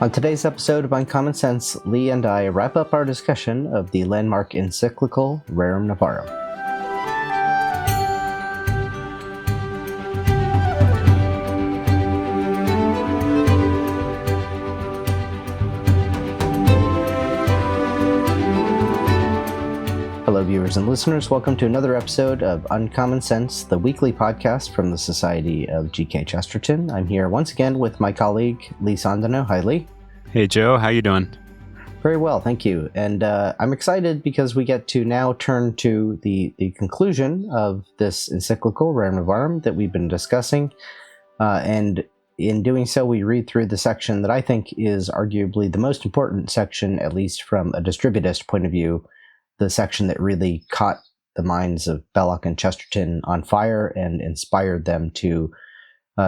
On today's episode of Uncommon Sense, Lee and I wrap up our discussion of the landmark encyclical Rerum Novarum. Hello, viewers and listeners. Welcome to another episode of Uncommon Sense, the weekly podcast from the Society of G.K. Chesterton. I'm here once again with my colleague, Lee Sondano. Hi, Lee. Hey, Joe. How you doing? Very well, thank you. And I'm excited because we get to now turn to the conclusion of this encyclical, Rerum Novarum, that we've been discussing. And in doing so, we read through the section that I think is arguably the most important section, at least from a distributist point of view, the section that really caught the minds of Belloc and Chesterton on fire and inspired them to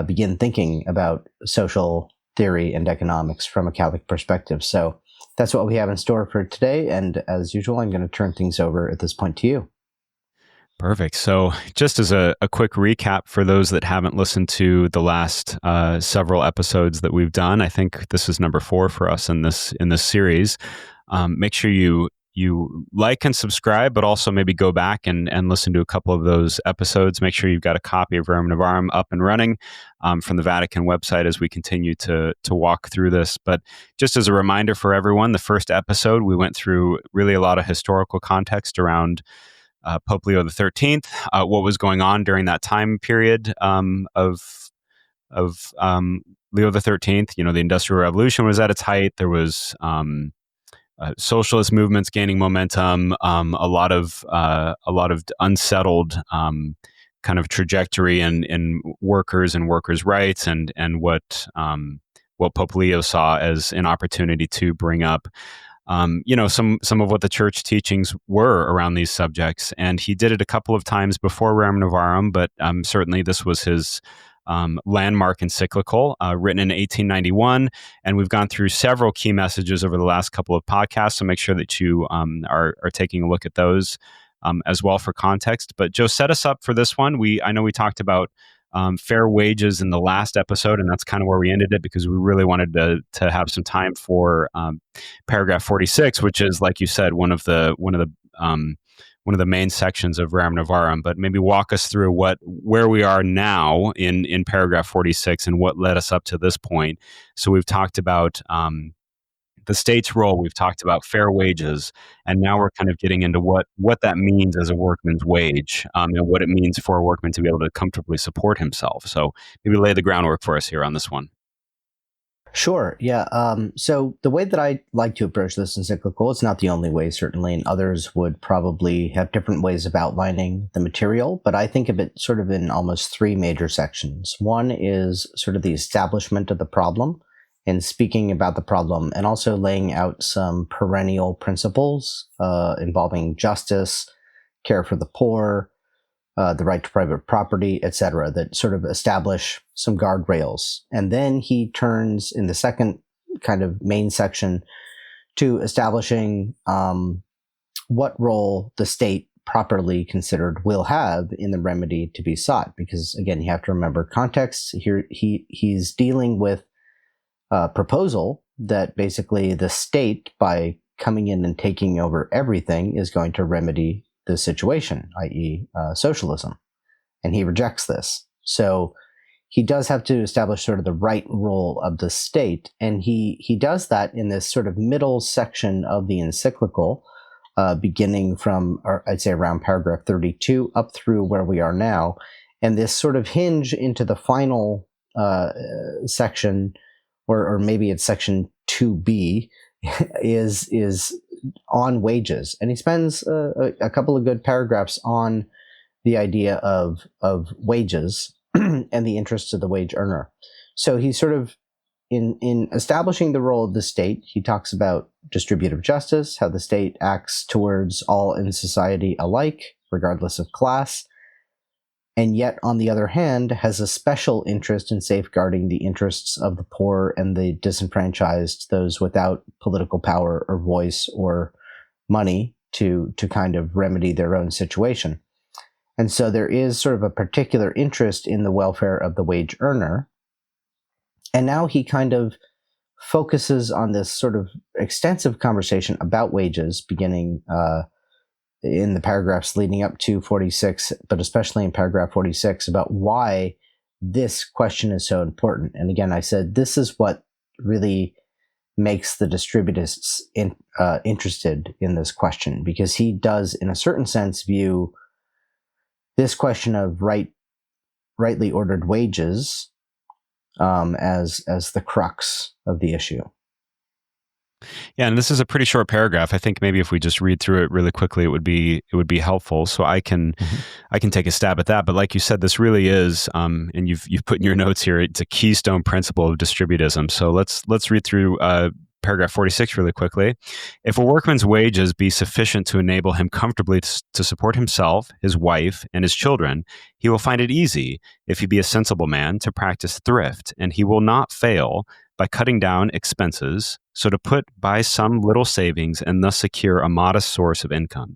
begin thinking about social theory and economics from a Catholic perspective. So that's what we have in store for today. And as usual, I'm going to turn things over at this point to you. Perfect. So just as a quick recap for those that haven't listened to the last several episodes that we've done, I think this is number 4 for us in this series. Make sure you like and subscribe, but also maybe go back and listen to a couple of those episodes. Make sure you've got a copy of Rerum Novarum up and running from the Vatican website as we continue to walk through this. But just as a reminder for everyone, the first episode, we went through really a lot of historical context around Pope Leo XIII, what was going on during that time period of Leo XIII. You know, the Industrial Revolution was at its height. There was socialist movements gaining momentum, a lot of unsettled kind of trajectory in workers and workers' rights, and what Pope Leo saw as an opportunity to bring up, some of what the church teachings were around these subjects. And he did it a couple of times before Rerum Novarum, but certainly this was his landmark encyclical, written in 1891, and we've gone through several key messages over the last couple of podcasts, so make sure that you are taking a look at those as well for context. But Joe, set us up for this one. I know we talked about fair wages in the last episode, and that's kind of where we ended it because we really wanted to have some time for paragraph 46, which is, like you said, one of the main sections of Rerum Novarum. But maybe walk us through where we are now in paragraph 46 and what led us up to this point. So we've talked about the state's role, we've talked about fair wages, and now we're kind of getting into what that means as a workman's wage, and what it means for a workman to be able to comfortably support himself. So maybe lay the groundwork for us here on this one. Sure. Yeah. So the way that I like to approach this encyclical, it's not the only way, certainly, and others would probably have different ways of outlining the material, but I think of it sort of in almost 3 major sections. One is sort of the establishment of the problem and speaking about the problem, and also laying out some perennial principles involving justice, care for the poor, the right to private property, etc., that sort of establish some guardrails. And then he turns in the second kind of main section to establishing what role the state properly considered will have in the remedy to be sought. Because again, you have to remember context. Here he's dealing with a proposal that basically the state, by coming in and taking over everything, is going to remedy the situation, i.e. Socialism. And he rejects this. So he does have to establish sort of the right role of the state. And he does that in this sort of middle section of the encyclical, beginning from, I'd say, around paragraph 32 up through where we are now. And this sort of hinge into the final section, or maybe it's section 2b, is on wages. And he spends a couple of good paragraphs on the idea of wages and the interests of the wage earner. So he's sort of, in establishing the role of the state, he talks about distributive justice, how the state acts towards all in society alike, regardless of class, and yet, on the other hand, has a special interest in safeguarding the interests of the poor and the disenfranchised, those without political power or voice or money to kind of remedy their own situation. And so there is sort of a particular interest in the welfare of the wage earner. And now he kind of focuses on this sort of extensive conversation about wages, beginning in the paragraphs leading up to 46, but especially in paragraph 46, about why this question is so important. And again, I said this is what really makes the distributists interested in this question, because he does, in a certain sense, view this question of rightly ordered wages as the crux of the issue. Yeah, and this is a pretty short paragraph. I think maybe if we just read through it really quickly, it would be helpful. So I can take a stab at that. But like you said, this really is, and you've put in your notes here, it's a keystone principle of distributism. So let's read through paragraph 46 really quickly. If a workman's wages be sufficient to enable him comfortably to support himself, his wife, and his children, he will find it easy, if he be a sensible man, to practice thrift, and he will not fail, by cutting down expenses, so to put by some little savings and thus secure a modest source of income.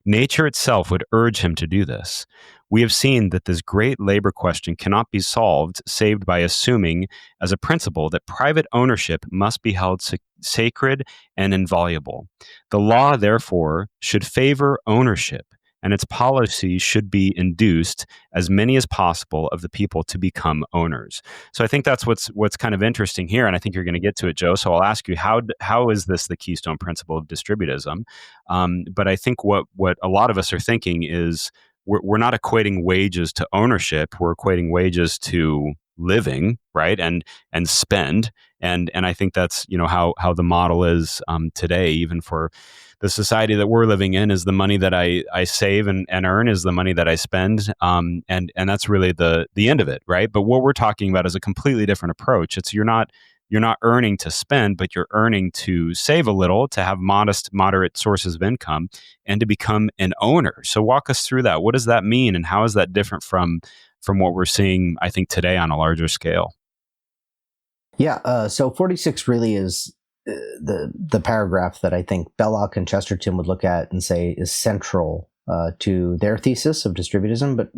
Nature itself would urge him to do this. We have seen that this great labor question cannot be solved save by assuming as a principle that private ownership must be held sacred and inviolable. The law, therefore, should favor ownership, and its policy should be induced as many as possible of the people to become owners. So I think that's what's kind of interesting here, and I think you're going to get to it, Joe. So I'll ask you, how is this the keystone principle of distributism? But I think what a lot of us are thinking is we're not equating wages to ownership. We're equating wages to living, right, and spend, and I think that's how the model is today, even for the society that we're living in, is the money that I save and earn is the money that I spend, and that's really the end of it, right? But what we're talking about is a completely different approach. It's you're not earning to spend, but you're earning to save a little, to have moderate sources of income, and to become an owner. So walk us through that. What does that mean, and how is that different from what we're seeing, I think, today on a larger scale? Yeah, so 46 really is the paragraph that I think Belloc and Chesterton would look at and say is central to their thesis of distributism, but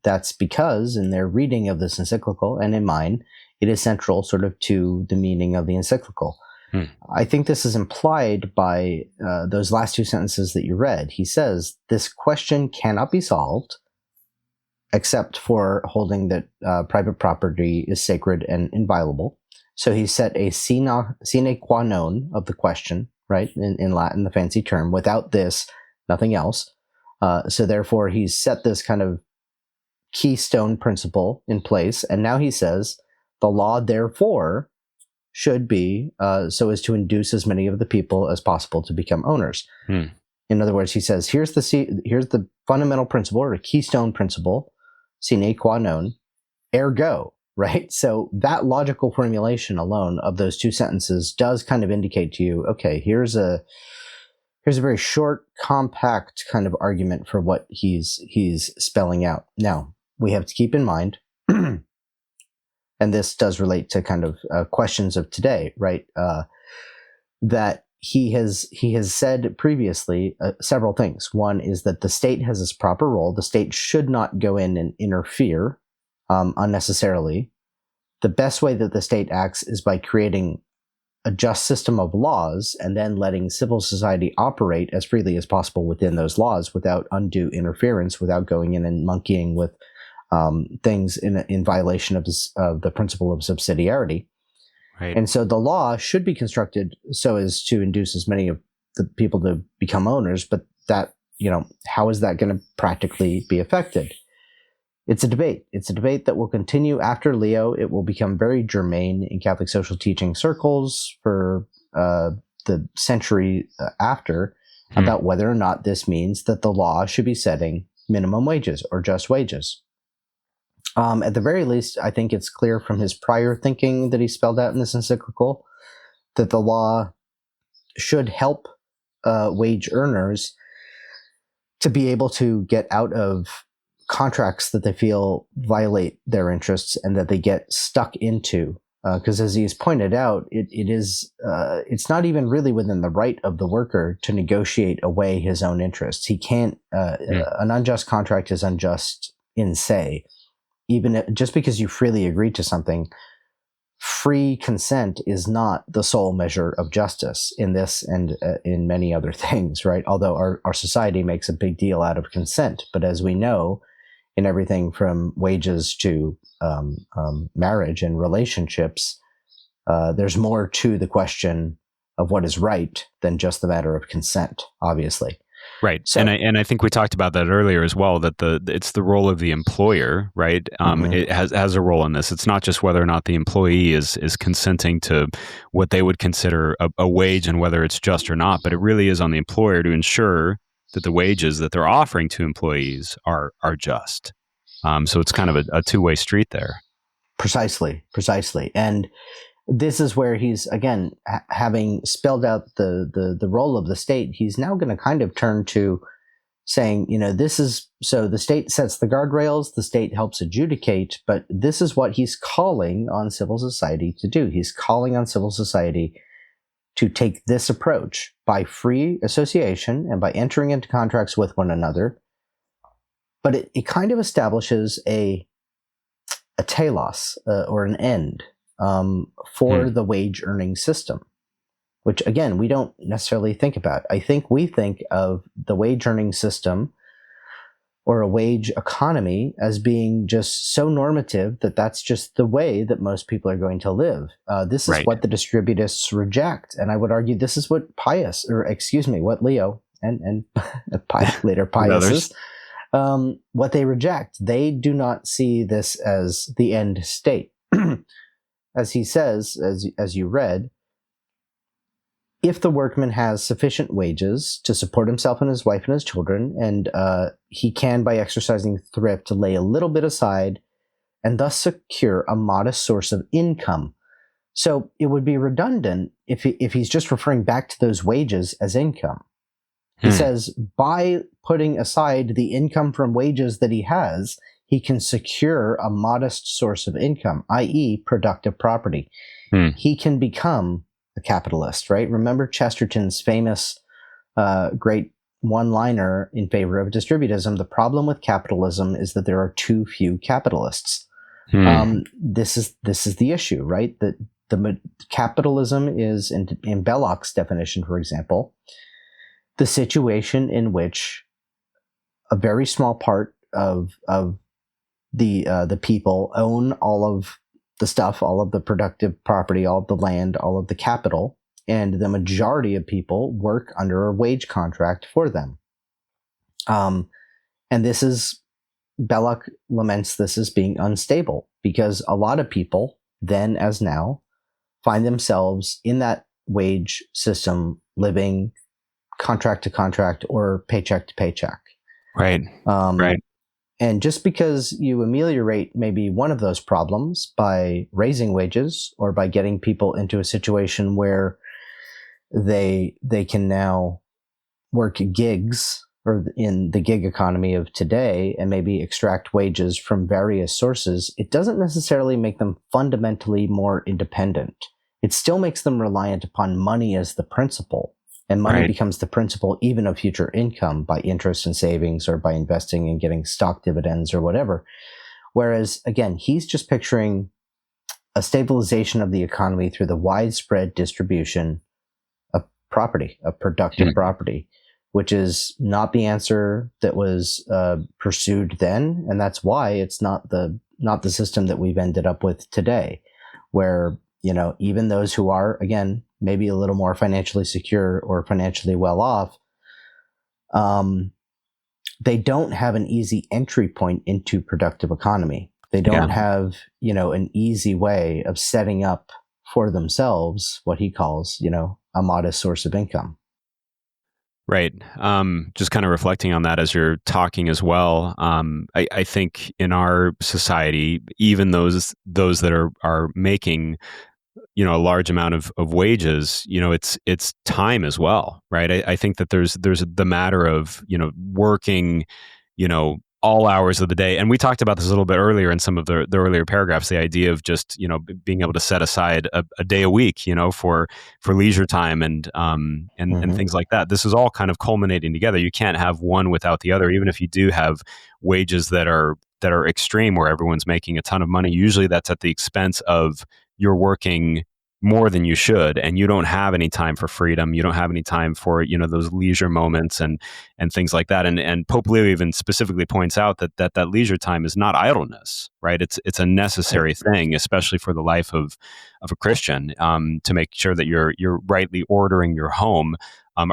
that's because in their reading of this encyclical, and in mine, it is central sort of to the meaning of the encyclical. I think this is implied by those last two sentences that you read. He says, this question cannot be solved except for holding that private property is sacred and inviolable. So he set a sine qua non of the question, right? In Latin, the fancy term. Without this, nothing else. So therefore, he's set this kind of keystone principle in place. And now he says, the law, therefore, should be so as to induce as many of the people as possible to become owners. In other words, he says, here's the fundamental principle, or a keystone principle, sine qua non, ergo. Right? So that logical formulation alone of those two sentences does kind of indicate to you, okay, here's a very short, compact kind of argument for what he's spelling out. Now, we have to keep in mind, and this does relate to kind of questions of today, right? That he has said previously several things. One is that the state has its proper role. The state should not go in and interfere unnecessarily. The best way that the state acts is by creating a just system of laws and then letting civil society operate as freely as possible within those laws without undue interference, without going in and monkeying with things in violation of the principle of subsidiarity. Right. And so the law should be constructed so as to induce as many of the people to become owners, but that, how is that going to practically be affected? It's a debate. It's a debate that will continue after Leo. It will become very germane in Catholic social teaching circles for the century after about whether or not this means that the law should be setting minimum wages or just wages. At the very least, I think it's clear from his prior thinking that he spelled out in this encyclical that the law should help wage earners to be able to get out of contracts that they feel violate their interests and that they get stuck into. Because as he's pointed out, it's not even really within the right of the worker to negotiate away his own interests. He can't. An unjust contract is unjust in se. Just because you freely agree to something free consent is not the sole measure of justice in this and in many other things, right? Although our society makes a big deal out of consent. But as we know, in everything from wages to marriage and relationships, there's more to the question of what is right than just the matter of consent, obviously. Right. So, And I think we talked about that earlier as well, that it's the role of the employer, right? It has a role in this. It's not just whether or not the employee is consenting to what they would consider a wage and whether it's just or not, but it really is on the employer to ensure that the wages that they're offering to employees are just. So it's kind of a two-way street there. precisely. And this is where he's, again, having spelled out the role of the state, he's now going to kind of turn to saying, this is, so the state sets the guardrails, the state helps adjudicate, but this is what he's calling on civil society to do. He's calling on civil society to take this approach by free association and by entering into contracts with one another. But it kind of establishes a telos, or an end, for the wage earning system, which again, we don't necessarily think about. I think we think of the wage earning system or a wage economy as being just so normative that that's just the way that most people are going to live. This is what the distributists reject. And I would argue this is what what Leo and later Pius, what they reject. They do not see this as the end state. As he says, as you read, if the workman has sufficient wages to support himself and his wife and his children, and he can, by exercising thrift, lay a little bit aside and thus secure a modest source of income. So it would be redundant if he's just referring back to those wages as income. He says, by putting aside the income from wages that he has, he can secure a modest source of income, i.e. productive property. He can become a capitalist, right? Remember Chesterton's famous great one-liner in favor of distributism. The problem with capitalism is that there are too few capitalists. This is the issue, right? That the capitalism is, in Belloc's definition, for example, the situation in which a very small part of the people own all of the stuff, all of the productive property, all of the land, all of the capital, and the majority of people work under a wage contract for them. And this is, Belloc laments this as being unstable because a lot of people, then as now, find themselves in that wage system living contract to contract or paycheck to paycheck. Right. Right. And just because you ameliorate maybe one of those problems by raising wages or by getting people into a situation where they can now work gigs, or in the gig economy of today, and maybe extract wages from various sources, it doesn't necessarily make them fundamentally more independent. It still makes them reliant upon money as the principal. And money becomes the principal even of future income by interest and savings or by investing and getting stock dividends or whatever. Whereas, again, he's just picturing a stabilization of the economy through the widespread distribution of property, of productive property, which is not the answer that was pursued then. And that's why it's not the system that we've ended up with today, where, even those who are, again, maybe a little more financially secure or financially well off, they don't have an easy entry point into productive economy. They don't have, an easy way of setting up for themselves what he calls, a modest source of income. Right. Just kind of reflecting on that as you're talking as well. I think in our society, even those that are making a large amount of wages, it's time as well, right? I think that there's the matter of, working, all hours of the day. And we talked about this a little bit earlier in some of the earlier paragraphs, the idea of just, being able to set aside a day a week, for leisure time and things like that. This is all kind of culminating together. You can't have one without the other, even if you do have wages that are extreme where everyone's making a ton of money. Usually that's at the expense of you're working more than you should, and you don't have any time for freedom. You don't have any time for, those leisure moments and things like that. And Pope Leo even specifically points out that leisure time is not idleness, right? It's a necessary thing, especially for the life of a Christian, to make sure that you're rightly ordering your home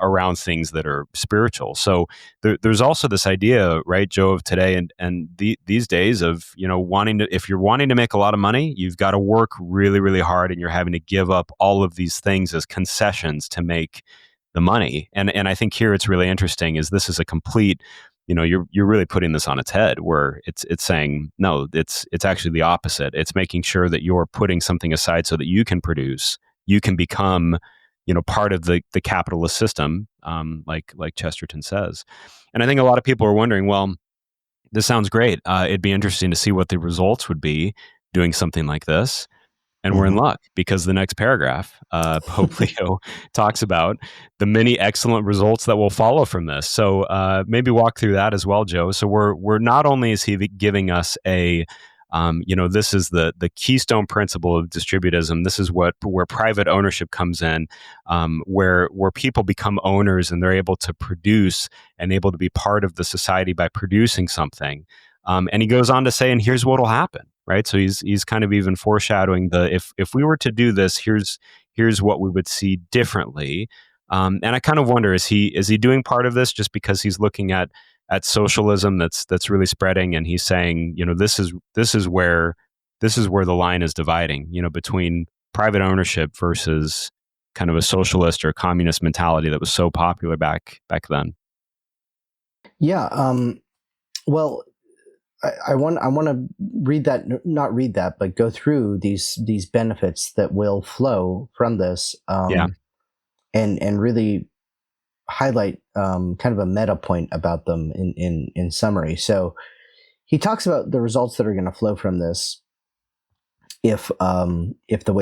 around things that are spiritual. So there's also this idea, right, Joe, of today and these days of, if you're wanting to make a lot of money, you've got to work really, really hard, and you're having to give up all of these things as concessions to make the money. And I think here it's really interesting is this is a complete, you're really putting this on its head, where it's saying, no, it's actually the opposite. It's making sure that you're putting something aside so that you can produce, you can become, part of the capitalist system, like Chesterton says. And I think a lot of people are wondering, well, this sounds great. It'd be interesting to see what the results would be doing something like this. And we're in luck, because the next paragraph, Pope Leo talks about the many excellent results that will follow from this. So maybe walk through that as well, Joe. So we're not only is he giving us a this is the keystone principle of distributism. This is where private ownership comes in, where people become owners, and they're able to produce and able to be part of the society by producing something. And he goes on to say, and here's what will happen, right? So he's kind of even foreshadowing if we were to do this, here's what we would see differently. And I kind of wonder, is he doing part of this just because he's looking at socialism that's really spreading, and he's saying, this is where the line is dividing, between private ownership versus kind of a socialist or communist mentality that was so popular back then. Yeah. Well, I want to read that, not read that, but go through these benefits that will flow from this, and really highlight kind of a meta point about them in summary. So he talks about the results that are going to flow from this if the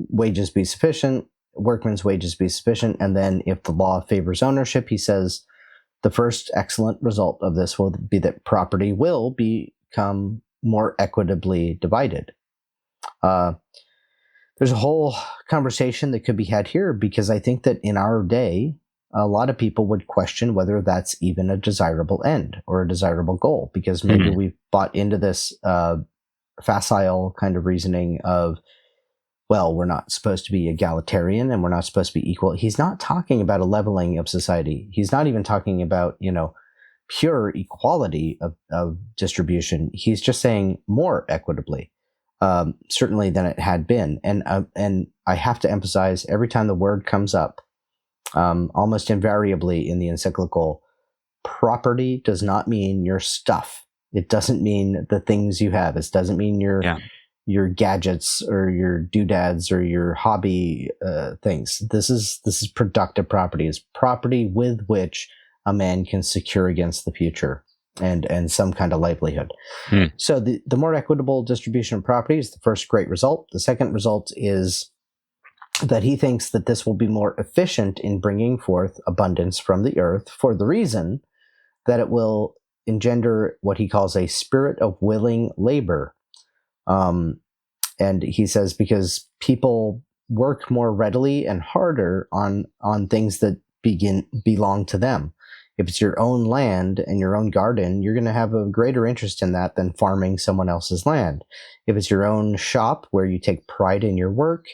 wages be sufficient, workmen's wages be sufficient, and then if the law favors ownership, he says the first excellent result of this will be that property will become more equitably divided. There's a whole conversation that could be had here, because I think that in our day, a lot of people would question whether that's even a desirable end or a desirable goal, because maybe we've bought into this facile kind of reasoning of, well, we're not supposed to be egalitarian and we're not supposed to be equal. He's not talking about a leveling of society. He's not even talking about, pure equality of distribution. He's just saying more equitably, certainly than it had been. And I have to emphasize, every time the word comes up, almost invariably in the encyclical, property does not mean your stuff. It doesn't mean the things you have. It doesn't mean your gadgets or your doodads or your hobby things. This is productive property. It's property with which a man can secure against the future and some kind of livelihood. So the more equitable distribution of property is the first great result. The second result is that he thinks that this will be more efficient in bringing forth abundance from the earth, for the reason that it will engender what he calls a spirit of willing labor. And he says, because people work more readily and harder on things that belong to them. If it's your own land and your own garden, you're going to have a greater interest in that than farming someone else's land. If it's your own shop where you take pride in your work,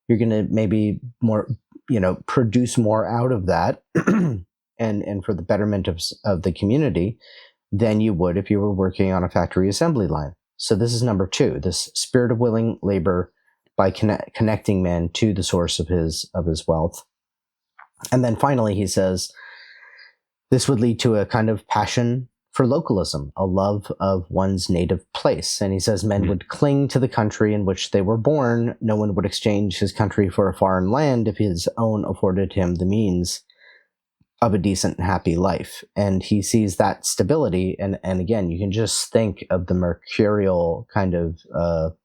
you're going to maybe more, produce more out of that and for the betterment of the community than you would if you were working on a factory assembly line. So this is number two, this spirit of willing labor by connecting men to the source of his wealth. And then finally, he says, this would lead to a kind of passion for localism, a love of one's native place. And he says men would cling to the country in which they were born. No one would exchange his country for a foreign land if his own afforded him the means of a decent and happy life. And he sees that stability. And again, you can just think of the mercurial kind of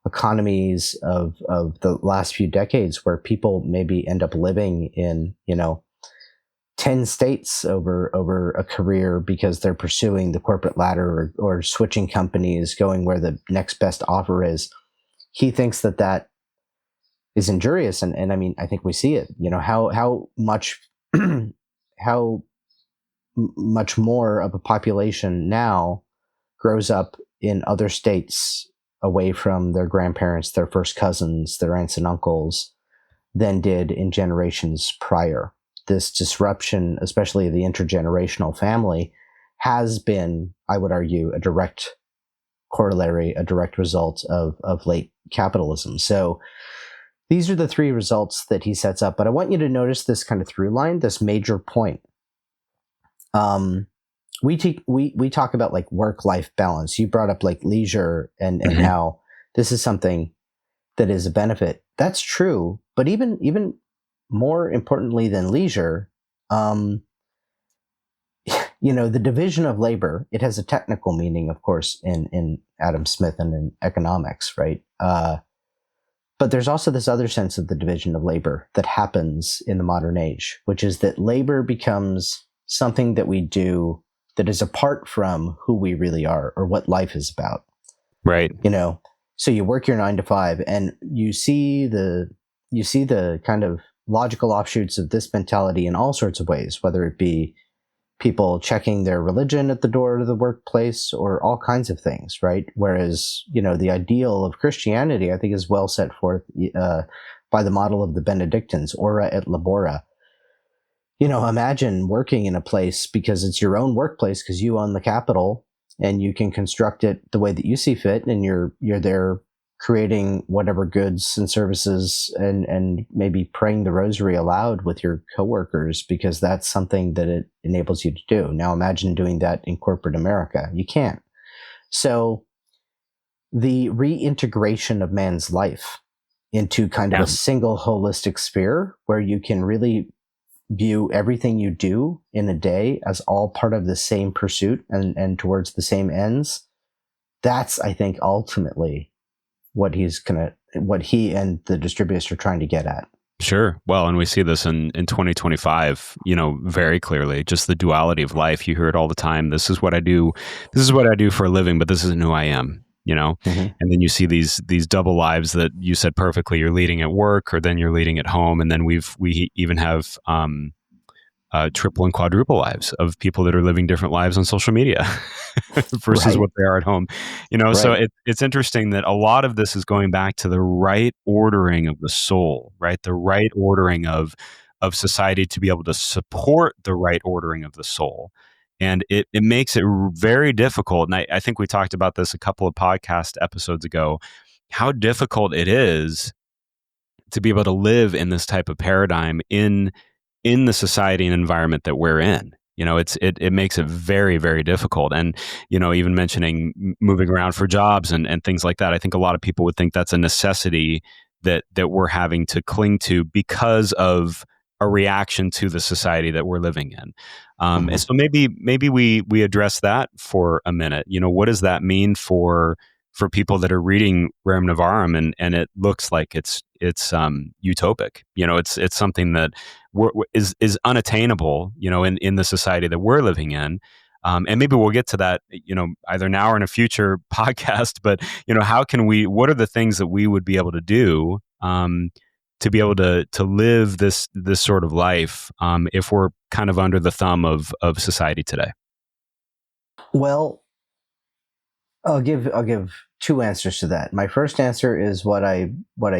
economies of the last few decades, where people maybe end up living in, 10 states over a career because they're pursuing the corporate ladder or switching companies, going where the next best offer is. he thinks that that is injurious. And I mean, I think we see it, how much, how much more of a population now grows up in other states away from their grandparents, their first cousins, their aunts and uncles than did in generations prior. This disruption, especially the intergenerational family, has been, I would argue, a direct corollary, a direct result of late capitalism. So these are the three results that he sets up. But I want you to notice this kind of through line, this major point. We talk about like work-life balance. You brought up like leisure and how this is something that is a benefit. That's true, but even more importantly than leisure, the division of labor, it has a technical meaning, of course, in Adam Smith and in economics, right? But there's also this other sense of the division of labor that happens in the modern age, which is that labor becomes something that we do that is apart from who we really are or what life is about. Right. So you work your 9 to 5 and you see the kind of logical offshoots of this mentality in all sorts of ways, whether it be people checking their religion at the door to the workplace or all kinds of things, right? Whereas, the ideal of Christianity, I think, is well set forth by the model of the Benedictines, ora et labora. Imagine working in a place because it's your own workplace because you own the capital and you can construct it the way that you see fit, and you're there creating whatever goods and services and maybe praying the rosary aloud with your coworkers because that's something that it enables you to do. Now imagine doing that in corporate America. You can't. So the reintegration of man's life into kind of a single holistic sphere where you can really view everything you do in a day as all part of the same pursuit and towards the same ends. That's, I think, ultimately what he and the distributists are trying to get at. Sure. Well, and we see this in 2025, very clearly, just the duality of life. You hear it all the time. This is what I do. This is what I do for a living, but this isn't who I am, Mm-hmm. And then you see these double lives that you said perfectly. You're leading at work, or then you're leading at home. And then we even have, triple and quadruple lives of people that are living different lives on social media versus Right. what they are at home. Right. So it's interesting that a lot of this is going back to the right ordering of the soul, right? The right ordering of society to be able to support the right ordering of the soul. And it makes it very difficult. And I think we talked about this a couple of podcast episodes ago, how difficult it is to be able to live in this type of paradigm in the society and environment that we're in. It makes it very, very difficult. And, even mentioning moving around for jobs and things like that, I think a lot of people would think that's a necessity that we're having to cling to because of a reaction to the society that we're living in. And so maybe we address that for a minute. What does that mean for people that are reading Rerum Novarum and it looks like it's utopic? It's something that is unattainable, in the society that we're living in. And maybe we'll get to that, either now or in a future podcast. But what are the things that we would be able to do to be able to live this sort of life if we're kind of under the thumb of society today? Well, I'll give two answers to that. My first answer is what I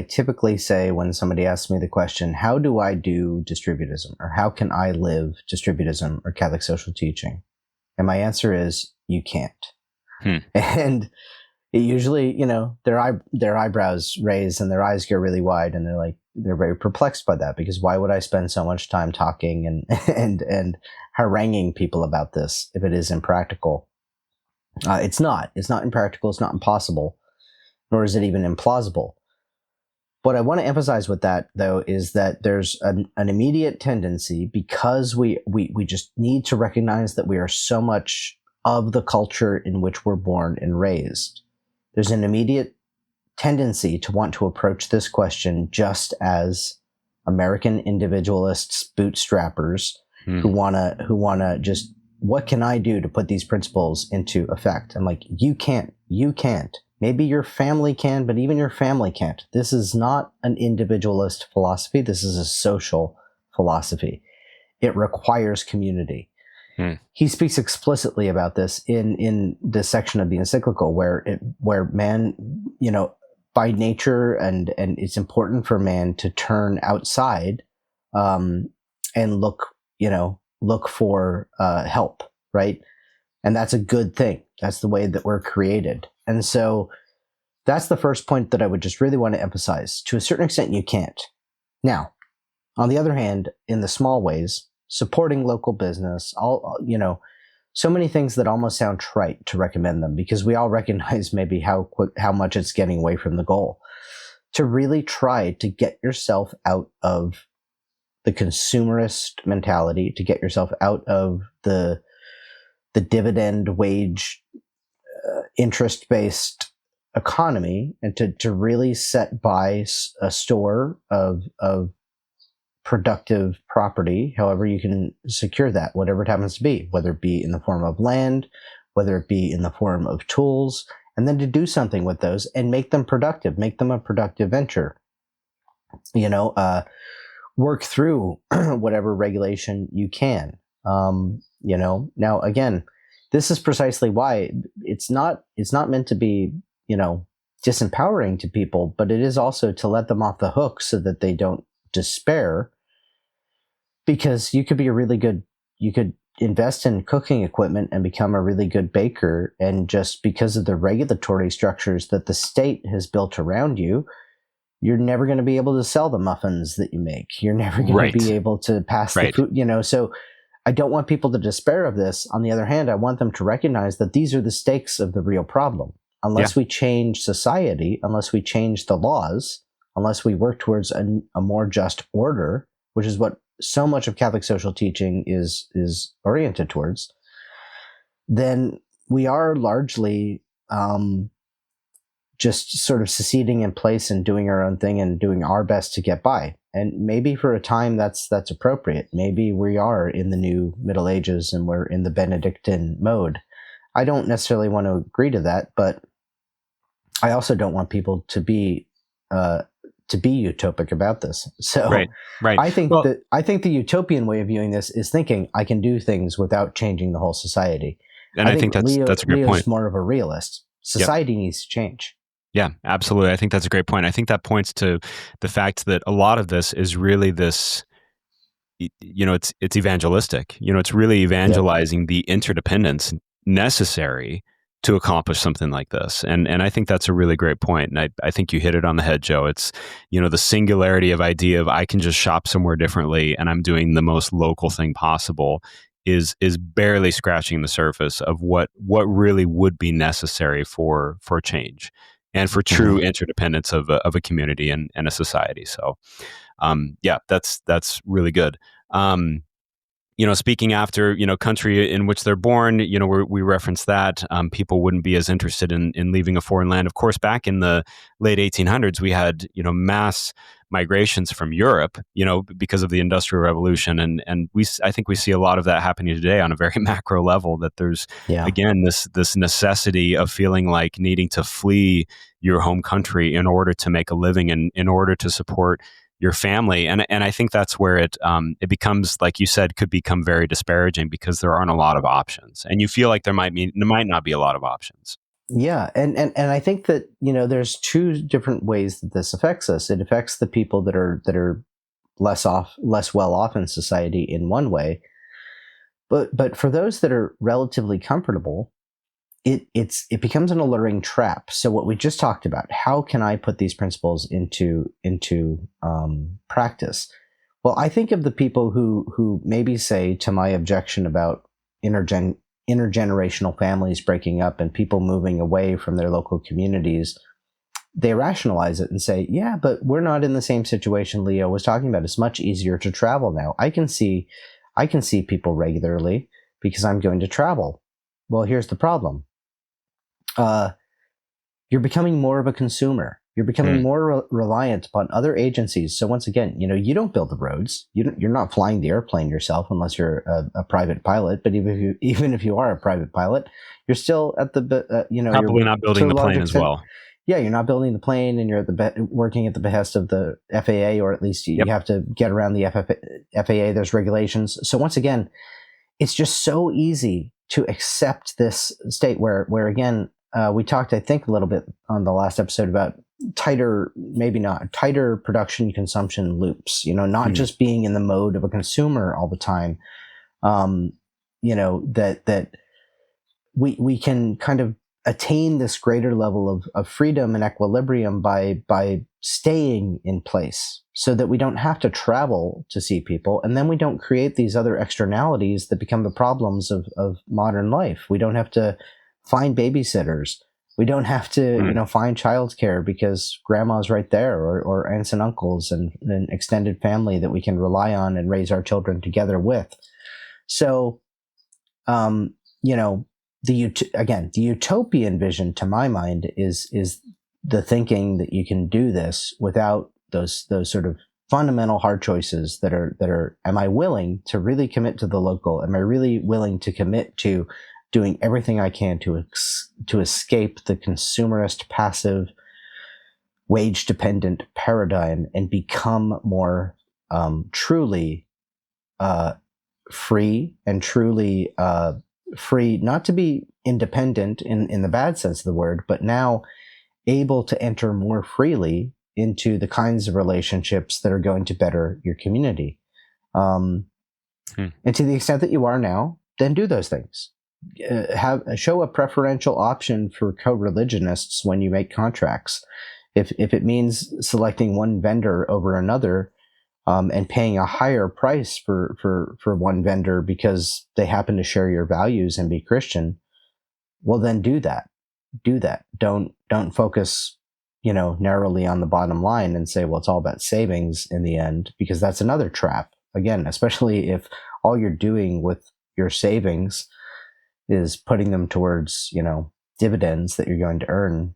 typically say when somebody asks me the question, how do I do distributism, or how can I live distributism or Catholic social teaching? And my answer is, you can't. And it usually, their eyebrows raise and their eyes get really wide, and they're very perplexed by that, because why would I spend so much time talking and haranguing people about this if it is impractical? It's not impractical. It's not impossible, nor is it even implausible. What I want to emphasize with that, though, is that there's an immediate tendency, because we just need to recognize that we are so much of the culture in which we're born and raised. There's an immediate tendency to want to approach this question just as American individualists, bootstrappers, who wanna just, what can I do to put these principles into effect? I'm like, you can't. Maybe your family can, but even your family can't. This is not an individualist philosophy. This is a social philosophy. It requires community. He speaks explicitly about this in this section of the encyclical where man, by nature, and it's important for man to turn outside, and look for help, right? And that's a good thing. That's the way that we're created. And so that's the first point that I would just really want to emphasize. To a certain extent, you can't. Now, on the other hand, in the small ways, supporting local business, so many things that almost sound trite to recommend them, because we all recognize maybe how much it's getting away from the goal. To really try to get yourself out of the consumerist mentality, to get yourself out of the dividend wage interest-based economy, and to really set by a store of productive property, however you can secure that, whatever it happens to be, whether it be in the form of land, whether it be in the form of tools, and then to do something with those and make them productive, make them a productive venture. Work through whatever regulation you can. Now again, this is precisely why it's not meant to be, disempowering to people, but it is also to let them off the hook so that they don't despair. Because you could invest in cooking equipment and become a really good baker, and just because of the regulatory structures that the state has built around you, you're never going to be able to sell the muffins that you make. You're never going to be able to pass the food, so I don't want people to despair of this. On the other hand, I want them to recognize that these are the stakes of the real problem. Unless we change society, unless we change the laws, unless we work towards a more just order, which is what so much of Catholic social teaching is oriented towards, then we are largely just sort of seceding in place and doing our own thing and doing our best to get by. And maybe for a time that's appropriate. Maybe we are in the new Middle Ages and we're in the Benedictine mode. I don't necessarily want to agree to that, but I also don't want people to be utopic about this. So right. I think the utopian way of viewing this is thinking I can do things without changing the whole society. And I think that's a great point. Leo's more of a realist. Society needs to change. Yeah, absolutely. I think that's a great point. I think that points to the fact that a lot of this is really this, it's evangelistic. It's really evangelizing the interdependence necessary to accomplish something like this. And I think that's a really great point. And I think you hit it on the head, Joe. It's, the singularity of idea of I can just shop somewhere differently and I'm doing the most local thing possible is barely scratching the surface of what really would be necessary for change and for true interdependence of a community and a society. So, that's really good. Speaking after, country in which they're born, we reference that people wouldn't be as interested in leaving a foreign land. Of course, back in the late 1800s, we had, mass migrations from Europe, because of the Industrial Revolution. And I think we see a lot of that happening today on a very macro level, that there's, again, this necessity of feeling like needing to flee your home country in order to make a living and in order to support your family. And I think that's where it becomes, like you said, could become very disparaging because there aren't a lot of options. And you feel like there might not be a lot of options. Yeah. And I think that, there's two different ways that this affects us. It affects the people that are less well off in society in one way. But for those that are relatively comfortable, it becomes an alluring trap. So what we just talked about, how can I put these principles into practice? Well, I think of the people who maybe say to my objection about intergenerational families breaking up and people moving away from their local communities, they rationalize it and say, yeah, but we're not in the same situation Leo was talking about. It's much easier to travel now. I can see people regularly because I'm going to travel. Well, here's the problem. You're becoming more of a consumer. You're becoming more reliant upon other agencies. So once again, you don't build the roads. You're not flying the airplane yourself unless you're a private pilot. But even if you are a private pilot, you're still at the Probably you're not building to a the large plane as extent. well. Yeah, you're not building the plane, and you're working at the behest of the FAA, or at least you Yep. have to get around the FAA. There's regulations. So once again, it's just so easy to accept this state where again, we talked, I think, a little bit on the last episode about tighter production consumption loops, not just being in the mode of a consumer all the time. That we can kind of attain this greater level of freedom and equilibrium by staying in place, so that we don't have to travel to see people, and then we don't create these other externalities that become the problems of modern life. We don't have to find babysitters. We don't have to find childcare because grandma's right there, or aunts and uncles and an extended family that we can rely on and raise our children together with. So the utopian vision, to my mind, is the thinking that you can do this without those sort of fundamental hard choices that are, am I willing to really commit to the local? Am I really willing to commit to doing everything I can to escape the consumerist, passive, wage dependent paradigm and become more truly free, and truly free, not to be independent in the bad sense of the word, but now able to enter more freely into the kinds of relationships that are going to better your community. And to the extent that you are now, then do those things. Show a preferential option for co-religionists when you make contracts. If it means selecting one vendor over another, and paying a higher price for one vendor because they happen to share your values and be Christian, well, then do that. Don't focus, narrowly on the bottom line and say, well, it's all about savings in the end, because that's another trap. Again, especially if all you're doing with your savings is putting them towards, dividends that you're going to earn.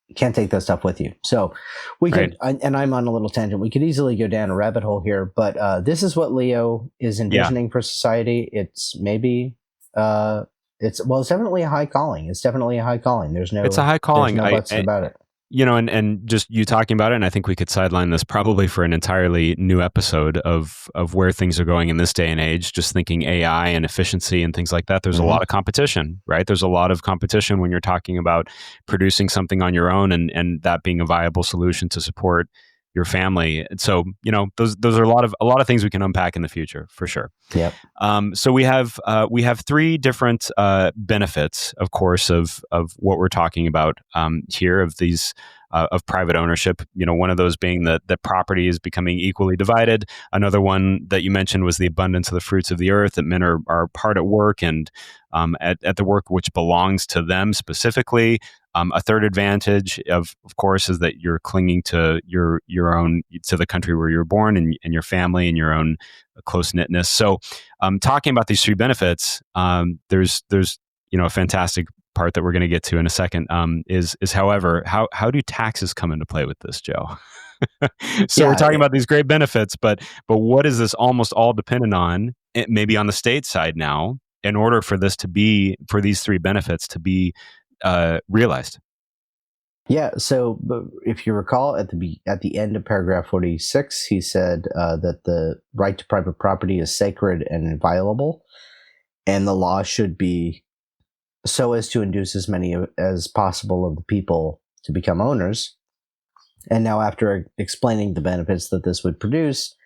You can't take that stuff with you. So we could, and I'm on a little tangent, we could easily go down a rabbit hole here, but this is what Leo is envisioning for society. It's maybe, it's definitely a high calling. It's definitely a high calling. It's a high calling. There's no buts about it. And just you talking about it, and I think we could sideline this probably for an entirely new episode of where things are going in this day and age, just thinking AI and efficiency and things like that. There's a lot of competition, right? There's a lot of competition when you're talking about producing something on your own and that being a viable solution to support your family. And so, those are a lot of things we can unpack in the future for sure. Yep. So we have three different benefits, of course, of what we're talking about here, of these of private ownership. One of those being that property is becoming equally divided. Another one that you mentioned was the abundance of the fruits of the earth, that men are hard at work and at the work which belongs to them specifically. A third advantage, of course, is that you're clinging to your own, to the country where you're born and your family and your own close knitness. So, talking about these three benefits, there's a fantastic part that we're going to get to in a second. Is however, how do taxes come into play with this, Joe? So we're talking about these great benefits, but what is this almost all dependent on? Maybe on the state side now, in order for these three benefits to be realized. Yeah. So, if you recall, at the end of paragraph 46, he said that the right to private property is sacred and inviolable, and the law should be so as to induce as many as possible of the people to become owners. And now, after explaining the benefits that this would produce,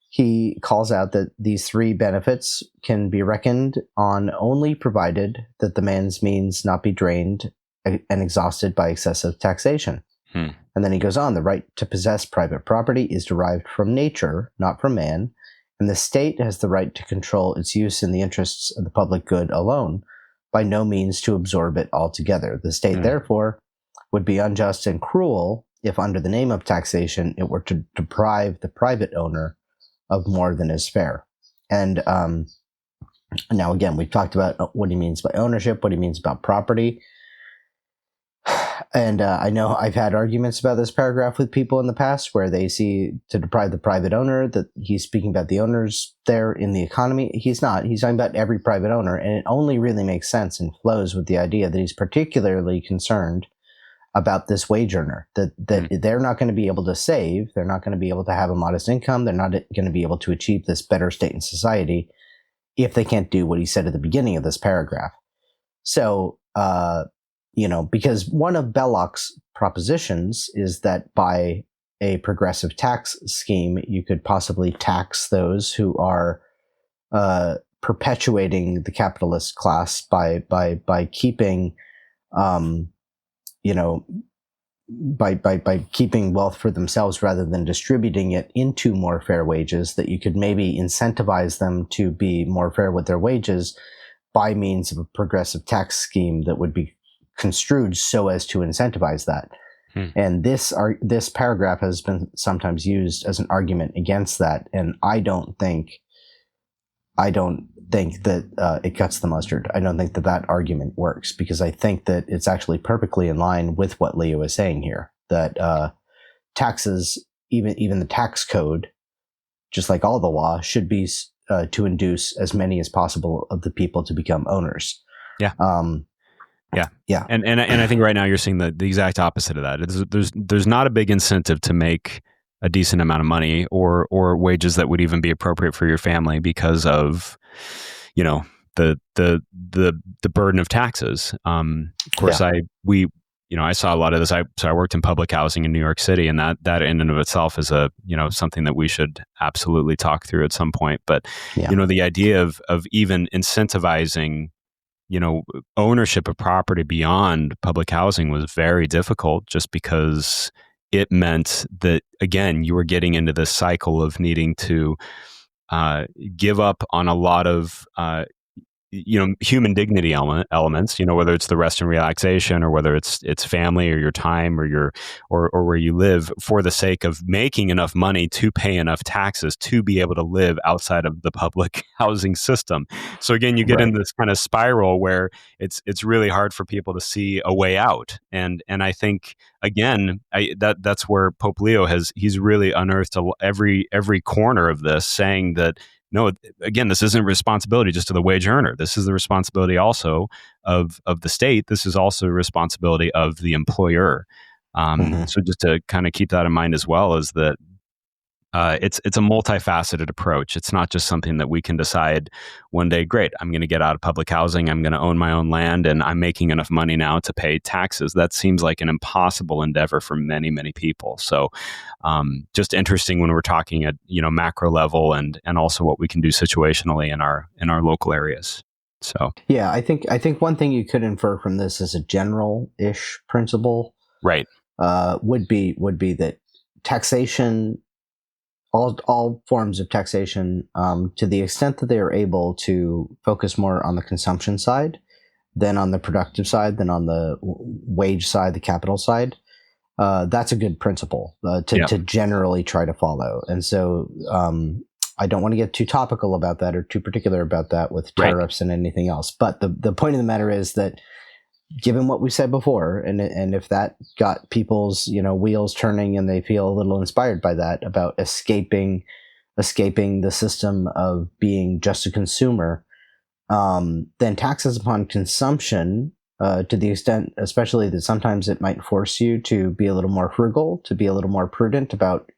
he calls out that these three benefits can be reckoned on only provided that the man's means not be drained and exhausted by excessive taxation. And then he goes on, the right to possess private property is derived from nature, not from man, and the state has the right to control its use in the interests of the public good alone, by no means to absorb it altogether. The state, therefore, would be unjust and cruel if, under the name of taxation, it were to deprive the private owner of more than is fair. And now, again, we've talked about what he means by ownership, what he means about property. And I know I've had arguments about this paragraph with people in the past where they see to deprive the private owner, that he's speaking about the owners there in the economy. He's not. He's talking about every private owner. And it only really makes sense and flows with the idea that he's particularly concerned about this wage earner, that they're not going to be able to save. They're not going to be able to have a modest income. They're not going to be able to achieve this better state in society if they can't do what he said at the beginning of this paragraph. So, because one of Belloc's propositions is that by a progressive tax scheme, you could possibly tax those who are perpetuating the capitalist class by keeping, by keeping wealth for themselves rather than distributing it into more fair wages, that you could maybe incentivize them to be more fair with their wages by means of a progressive tax scheme that would be construed so as to incentivize that. And this paragraph has been sometimes used as an argument against that, and I don't think that it cuts the mustard. I don't think that argument works, because I think that it's actually perfectly in line with what Leo is saying here, that taxes, even the tax code, just like all the law, should be to induce as many as possible of the people to become owners. Yeah. Yeah. And I think right now you're seeing the exact opposite of that. There's not a big incentive to make a decent amount of money or wages that would even be appropriate for your family because of, the burden of taxes. Of course, I saw a lot of this. I worked in public housing in New York City, and that in and of itself is something that we should absolutely talk through at some point. But the idea of even incentivizing ownership of property beyond public housing was very difficult, just because it meant that, again, you were getting into this cycle of needing to give up on a lot of human dignity elements, whether it's the rest and relaxation, or whether it's family, or your time, or where you live, for the sake of making enough money to pay enough taxes to be able to live outside of the public housing system. So again, you get in this kind of spiral where it's really hard for people to see a way out. And I think, again, that's where Pope Leo he's really unearthed every corner of this, saying that, no, again, this isn't a responsibility just of the wage earner. This is the responsibility also of the state. This is also a responsibility of the employer. So just to kind of keep that in mind as well, is that it's a multifaceted approach. It's not just something that we can decide one day, great, I'm going to get out of public housing, I'm going to own my own land, and I'm making enough money now to pay taxes. That seems like an impossible endeavor for many, many people. So just interesting when we're talking at macro level, and also what we can do situationally in our local areas. So yeah, I think one thing you could infer from this as a general-ish principle, right, would be that taxation, all forms of taxation, to the extent that they are able to focus more on the consumption side than on the productive side, than on the wage side, the capital side, that's a good principle to generally try to follow. And so I don't want to get too topical about that or too particular about that with tariffs and anything else. But the point of the matter is that, given what we said before, and if that got people's wheels turning and they feel a little inspired by that, about escaping the system of being just a consumer, then taxes upon consumption, to the extent, especially that sometimes it might force you to be a little more frugal, to be a little more prudent about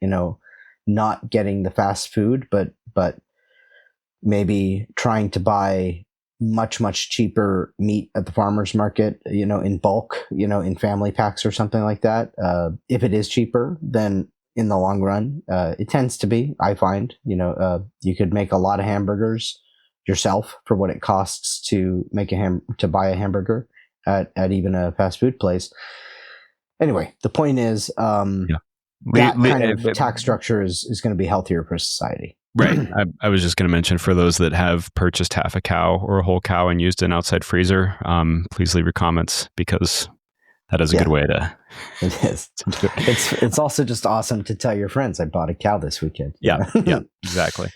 not getting the fast food, but maybe trying to buy much cheaper meat at the farmer's market, in bulk, in family packs or something like that. If it is cheaper, then in the long run, it tends to be, I find, you could make a lot of hamburgers yourself for what it costs to buy a hamburger at even a fast food place. Anyway, the point is, that kind of tax structure is going to be healthier for society. Right. I was just going to mention, for those that have purchased half a cow or a whole cow and used an outside freezer, please leave your comments, because That is a good way to It is. do it. It's also just awesome to tell your friends I bought a cow this weekend. Yeah, exactly.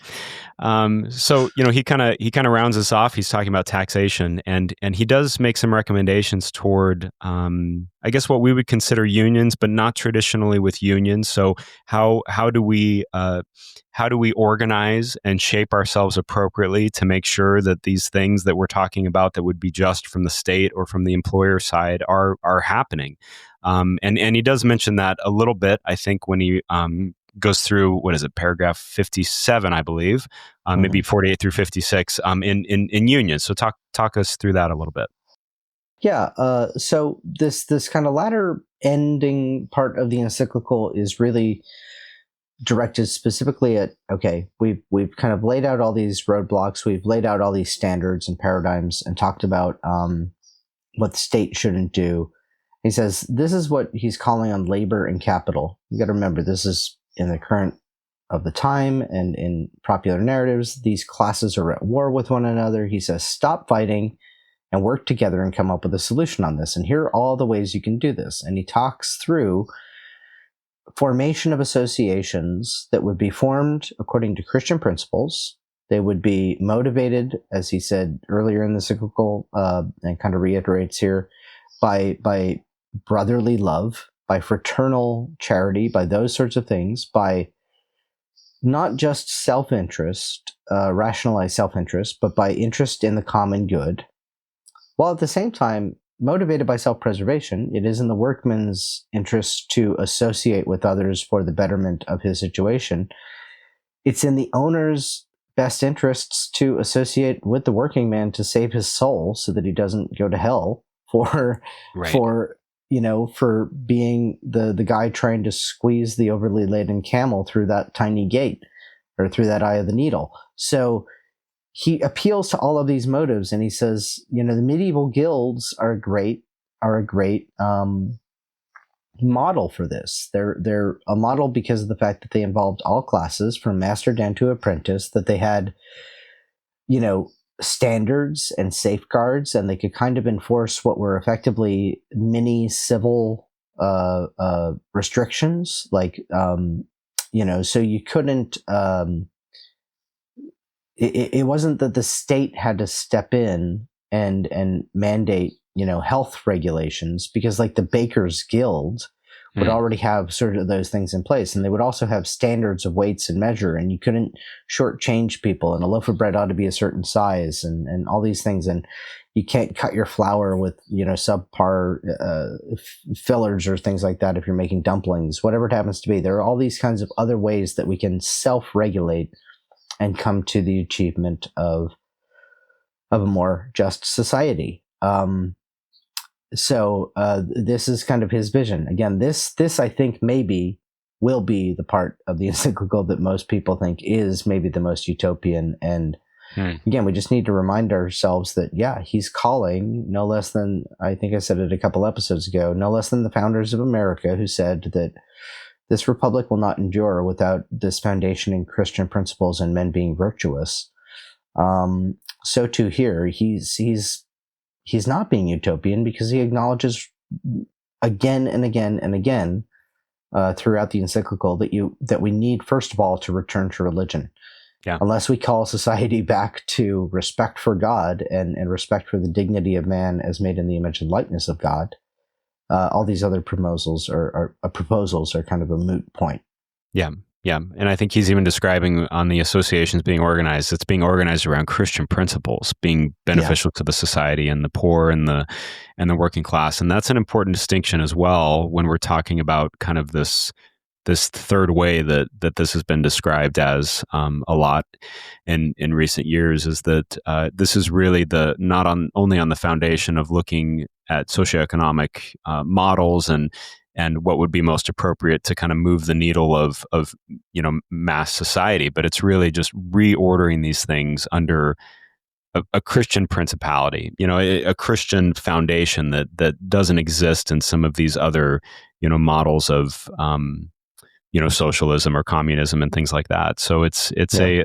So he kind of rounds us off. He's talking about taxation, and he does make some recommendations toward, I guess, what we would consider unions, but not traditionally with unions. So how do we organize and shape ourselves appropriately to make sure that these things that we're talking about that would be just from the state or from the employer side are happening. And he does mention that a little bit, I think, when he goes through, what is it, paragraph 57, I believe, maybe 48 through 56 in unions. So talk us through that a little bit. Yeah. So this kind of latter ending part of the encyclical is really directed specifically at, okay, we've kind of laid out all these roadblocks, we've laid out all these standards and paradigms, and talked about what the state shouldn't do. He says this is what he's calling on labor and capital. You got to remember, this is in the current of the time, and in popular narratives, these classes are at war with one another. He says, stop fighting and work together and come up with a solution on this. And here are all the ways you can do this. And he talks through formation of associations that would be formed according to Christian principles. They would be motivated, as he said earlier in the cyclical, and kind of reiterates here, by brotherly love, by fraternal charity, by those sorts of things, by not just self-interest, rationalized self-interest, but by interest in the common good, while at the same time motivated by self-preservation. It is in the workman's interest to associate with others for the betterment of his situation. It's in the owner's best interests to associate with the working man to save his soul so that he doesn't go to hell for being the guy trying to squeeze the overly laden camel through that tiny gate or through that eye of the needle. So he appeals to all of these motives, and he says, the medieval guilds are a great model for this. They're a model because of the fact that they involved all classes, from master down to apprentice, that they had, standards and safeguards, and they could kind of enforce what were effectively mini civil restrictions, like so you couldn't. It wasn't that the state had to step in and mandate health regulations, because like the Bakers Guild would already have sort of those things in place, and they would also have standards of weights and measure, and you couldn't shortchange people, and a loaf of bread ought to be a certain size, and all these things, and you can't cut your flour with subpar fillers or things like that if you're making dumplings, whatever it happens to be. There are all these kinds of other ways that we can self-regulate and come to the achievement of a more just society. So this is kind of his vision. Again, this I think maybe will be the part of the encyclical that most people think is maybe the most utopian. And again, we just need to remind ourselves that, he's calling no less than, I think I said it a couple episodes ago, no less than the founders of America, who said that this republic will not endure without this foundation in Christian principles and men being virtuous. So too here, he's not being utopian, because he acknowledges again and again and again throughout the encyclical that we need, first of all, to return to religion. Yeah. Unless we call society back to respect for God and respect for the dignity of man as made in the image and likeness of God, all these other proposals are kind of a moot point. Yeah. Yeah. And I think he's even describing on the associations being organized, it's being organized around Christian principles, being beneficial to the society and the poor and the working class. And that's an important distinction as well when we're talking about kind of this third way that this has been described as a lot in recent years, is that this is really not only on the foundation of looking at socioeconomic models and what would be most appropriate to kind of move the needle of mass society, but it's really just reordering these things under a Christian principality, a Christian foundation that doesn't exist in some of these other models of socialism or communism and things like that. So it's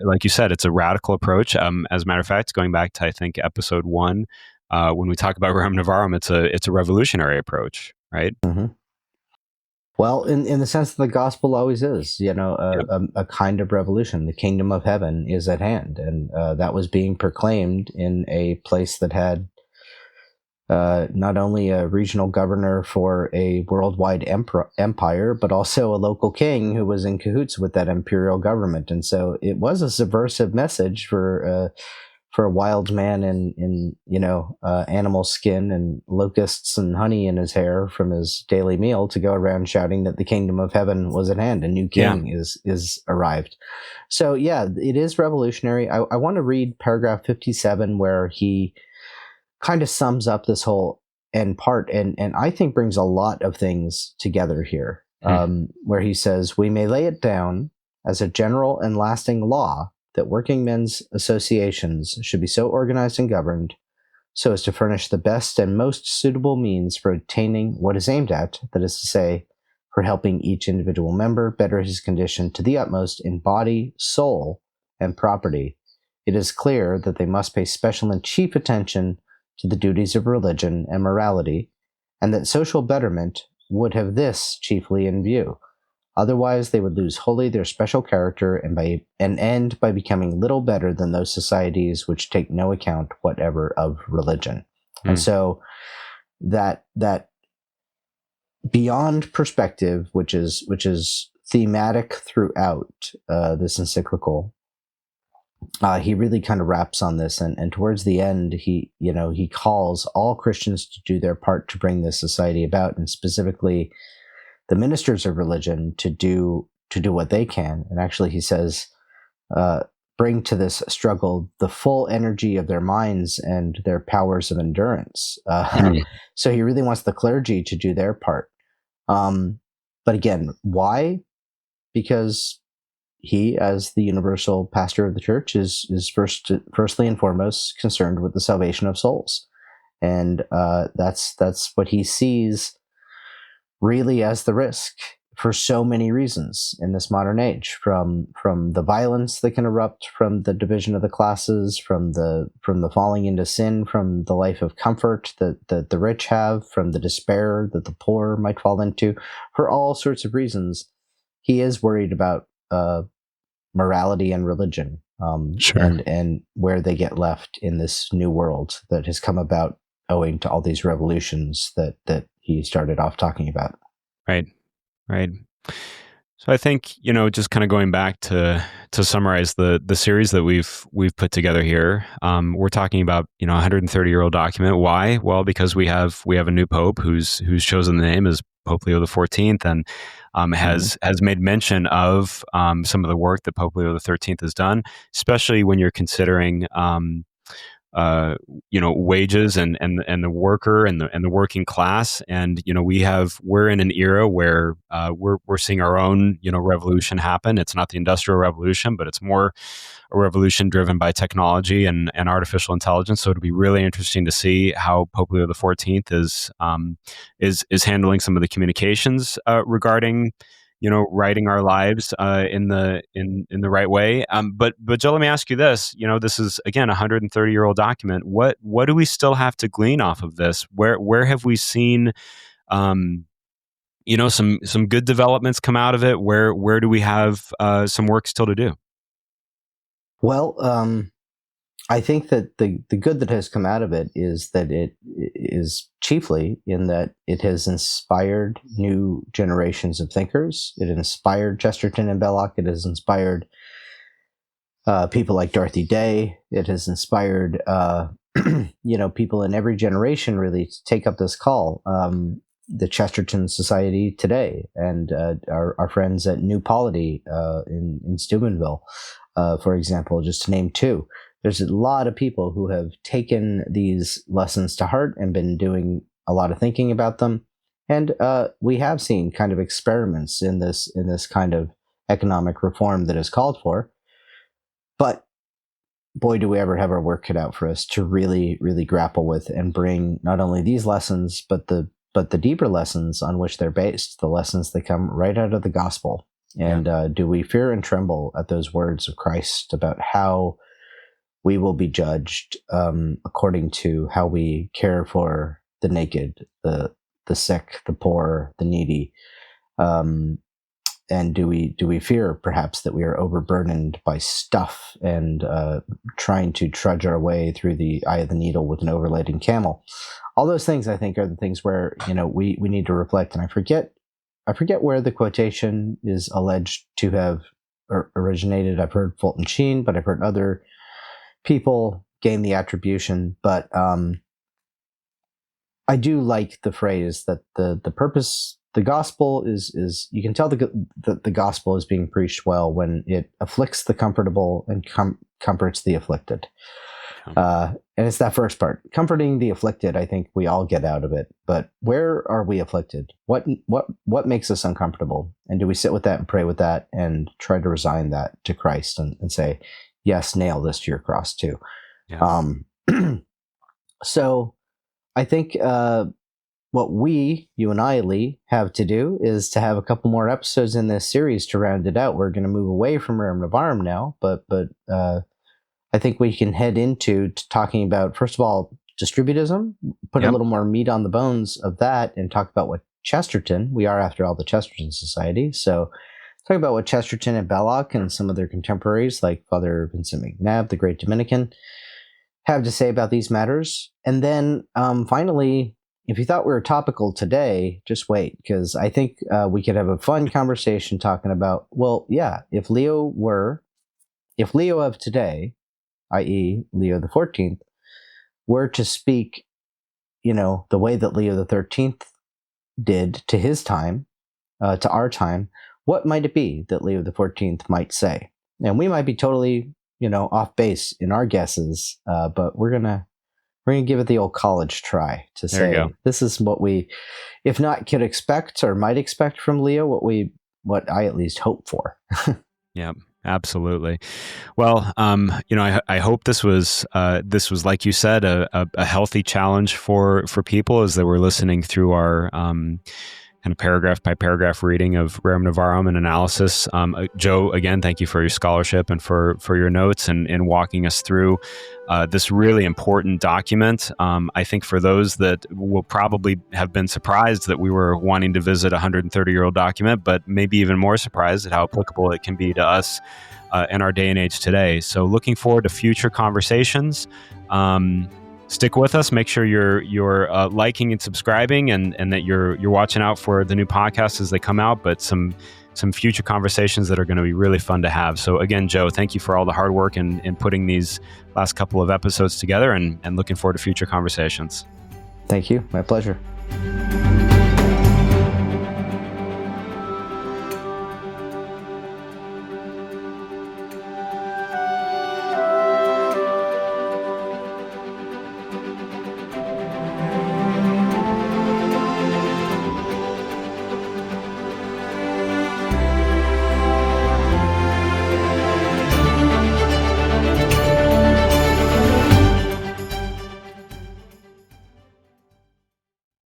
like you said, it's a radical approach. As a matter of fact, going back to, I think, episode 1, when we talk about Rerum Novarum, it's a revolutionary approach. right? Mm-hmm. Well, in the sense that the gospel always is, Yep. a kind of revolution. The kingdom of heaven is at hand, and that was being proclaimed in a place that had not only a regional governor for a worldwide empire, but also a local king who was in cahoots with that imperial government. And so it was a subversive message for a wild man in animal skin and locusts and honey in his hair from his daily meal to go around shouting that the kingdom of heaven was at hand. A new king is arrived. So yeah, it is revolutionary. I want to read paragraph 57 where he kind of sums up this whole end part, and I think brings a lot of things together here. Where he says, "We may lay it down as a general and lasting law that working men's associations should be so organized and governed so as to furnish the best and most suitable means for attaining what is aimed at, that is to say, for helping each individual member better his condition to the utmost in body, soul, and property. It is clear that they must pay special and chief attention to the duties of religion and morality, and that social betterment would have this chiefly in view. Otherwise, they would lose wholly their special character and end by becoming little better than those societies which take no account whatever of religion." And so that beyond perspective, which is thematic throughout this encyclical, he really kind of wraps on this, and towards the end, he calls all Christians to do their part to bring this society about, and specifically the ministers of religion to do what they can. And actually, he says, bring to this struggle the full energy of their minds and their powers of endurance. So he really wants the clergy to do their part. But again, why? Because he, as the universal pastor of the church, is firstly and foremost concerned with the salvation of souls, and that's what he sees really as the risk for so many reasons in this modern age, from the violence that can erupt from the division of the classes, from the falling into sin, from the life of comfort that the rich have, from the despair that the poor might fall into. For all sorts of reasons, he is worried about morality and religion, and where they get left in this new world that has come about owing to all these revolutions that he started off talking about. Right. So I think, just kind of going back to summarize the series that we've put together here, we're talking about, a 130-year-old document. Why? Well, because we have a new pope who's chosen the name as Pope Leo XIV, and has made mention of some of the work that Pope Leo XIII has done, especially when you're considering wages and the worker and the working class. And we're in an era where we're seeing our own revolution happen. It's not the Industrial Revolution, but it's more a revolution driven by technology and artificial intelligence. So it'll be really interesting to see how Pope Leo XIV is handling some of the communications regarding writing our lives in the right way. But Joe, let me ask you this. This is again a 130-year-old document. What do we still have to glean off of this? Where have we seen some good developments come out of it? Where do we have some work still to do? Well, I think that the good that has come out of it is that it is chiefly in that it has inspired new generations of thinkers. It inspired Chesterton and Belloc. It has inspired people like Dorothy Day. It has inspired people in every generation really to take up this call. The Chesterton Society today, and our friends at New Polity in Steubenville, for example, just to name two. There's a lot of people who have taken these lessons to heart and been doing a lot of thinking about them. And we have seen kind of experiments in this kind of economic reform that is called for. But boy, do we ever have our work cut out for us to really, really grapple with and bring not only these lessons, but the deeper lessons on which they're based, the lessons that come right out of the gospel. And do we fear and tremble at those words of Christ about how we will be judged according to how we care for the naked, the the sick, the poor, the needy? And do we fear perhaps that we are overburdened by stuff and trying to trudge our way through the eye of the needle with an overladen camel? All those things, I think, are the things where we need to reflect. And I forget where the quotation is alleged to have originated. I've heard Fulton Sheen, but I've heard other people gain the attribution. But I do like the phrase that the purpose. The gospel is you can tell the gospel is being preached well when it afflicts the comfortable and comforts the afflicted. And it's that first part, comforting the afflicted. I think we all get out of it, but where are we afflicted? What makes us uncomfortable? And do we sit with that and pray with that and try to resign that to Christ and say, yes, nail this to your cross too. Yeah. So I think, what you and I, Lee, have to do is to have a couple more episodes in this series to round it out. We're going to move away from Rerum Novarum now, but I think we can head into talking about, first of all, distributism, put a little more meat on the bones of that, and talk about what Chesterton, we are after all the Chesterton Society, so talk about what Chesterton and Belloc and some of their contemporaries like Father Vincent McNabb, the great Dominican, have to say about these matters. And then finally, if you thought we were topical today, just wait, because I think we could have a fun conversation talking about, well, yeah, if Leo of today, i.e. Leo the 14th, were to speak, the way that Leo the 13th did to his time, to our time, what might it be that Leo the 14th might say? And we might be totally, off base in our guesses, but we're gonna give it the old college try to say this is what we, if not could expect or might expect from Leo, what I at least hope for. Yeah, absolutely. Well, I hope this was like you said, a healthy challenge for people as they were listening through our kind of paragraph by paragraph reading of Rerum Novarum and analysis. Joe, again, thank you for your scholarship and for your notes and walking us through this really important document. I think for those that will probably have been surprised that we were wanting to visit a 130-year-old document, but maybe even more surprised at how applicable it can be to us in our day and age today. So looking forward to future conversations. Stick with us. Make sure you're liking and subscribing, and that you're watching out for the new podcasts as they come out. But some future conversations that are going to be really fun to have. So again, Joe, thank you for all the hard work in putting these last couple of episodes together, and looking forward to future conversations. Thank you. My pleasure.